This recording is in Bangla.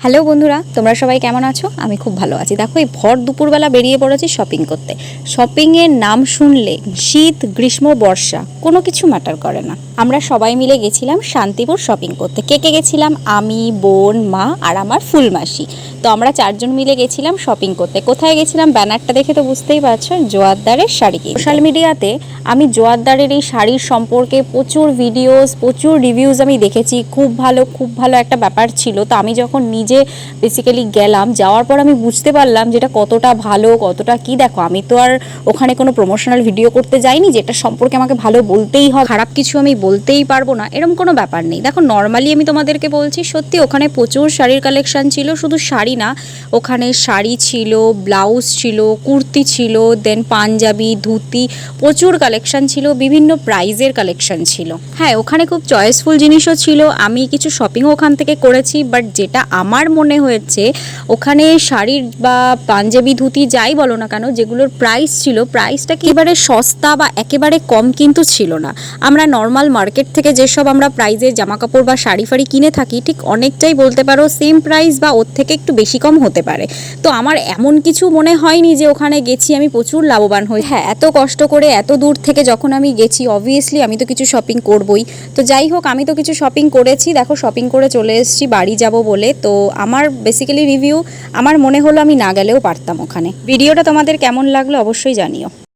হ্যালো বন্ধুরা, তোমরা সবাই কেমন আছো? আমি খুব ভালো আছি। দেখো, এই ভর দুপুরবেলা বেরিয়ে পড়েছি শপিং করতে। শপিংয়ের নাম শুনলে শীত, গ্রীষ্ম, বর্ষা কোনো কিছু ম্যাটার করে না। আমরা সবাই মিলে গেছিলাম শান্তিপুর শপিং করতে। কে কে গেছিলাম? আমি, বোন, মা আর আমার ফুলমাসি। তো আমরা চারজন মিলে গেছিলাম শপিং করতে। কোথায় গেছিলাম? ব্যানারটা দেখে তো বুঝতেই পারছো, জোয়ারদারের শাড়ি। সোশ্যাল মিডিয়াতে আমি জোয়ারদারের এই শাড়ির সম্পর্কে প্রচুর ভিডিওস, প্রচুর রিভিউজ আমি দেখেছি। খুব ভালো একটা ব্যাপার ছিল। তো আমি যখন নিজে বেসিক্যালি গেলাম, যাওয়ার পর আমি বুঝতে পারলাম যেটা কতটা ভালো, কতটা কি। দেখো, আমি তো আর ওখানে কোনো প্রমোশনাল ভিডিও করতে যাইনি যেটা সম্পর্কে আমাকে ভালো বলতেই হবে, খারাপ কিছু আমি বলতেই পারবো না, এরকম কোনো ব্যাপার নেই। দেখো, নর্মালি আমি তোমাদেরকে বলছি, সত্যি ওখানে প্রচুর শাড়ির কালেকশন ছিল। শুধু শাড়ি না, ওখানে শাড়ি ছিল, ব্লাউজ ছিল, কুর্তি ছিল, দেন পাঞ্জাবি, ধুতি, প্রচুর কালেকশন ছিল। বিভিন্ন প্রাইজের কালেকশন ছিল। হ্যাঁ, ওখানে খুব চয়েসফুল জিনিসও ছিল। আমি কিছু শপিংও ওখান থেকে করেছি। বাট যেটা আমার মনে হয়েছে, ওখানে শাড়ির বা পাঞ্জাবি, ধুতি যাই বলো না কেন, যেগুলোর প্রাইস ছিল, প্রাইসটা একেবারে সস্তা বা একেবারে কম কিন্তু ছিল না। আমরা নর্মাল মার্কেট থেকে যেসব আমরা প্রাইজের জামাকাপড় বা শাড়ি ফাড়ি কিনে থাকি, ঠিক অনেকটাই বলতে পারো সেম প্রাইস বা ওর থেকে একটু বেশি কম হতে পারে। তো আমার এমন কিছু মনে হয়নি যে ওখানে গেছি আমি প্রচুর লাভবান হই। হ্যাঁ, এত কষ্ট করে এত দূর থেকে যখন আমি গেছি, অবভিয়াসলি আমি তো কিছু শপিং করবই। তো যাই হোক, আমি তো কিছু শপিং করেছি। দেখো, শপিং করে চলে এসেছি বাড়ি যাব বলে। তো আমার বেসিক্যালি রিভিউ, আমার মনে হলো আমি না গেলেও পারতাম ওখানে। ভিডিওটা তোমাদের কেমন লাগলো অবশ্যই জানিও।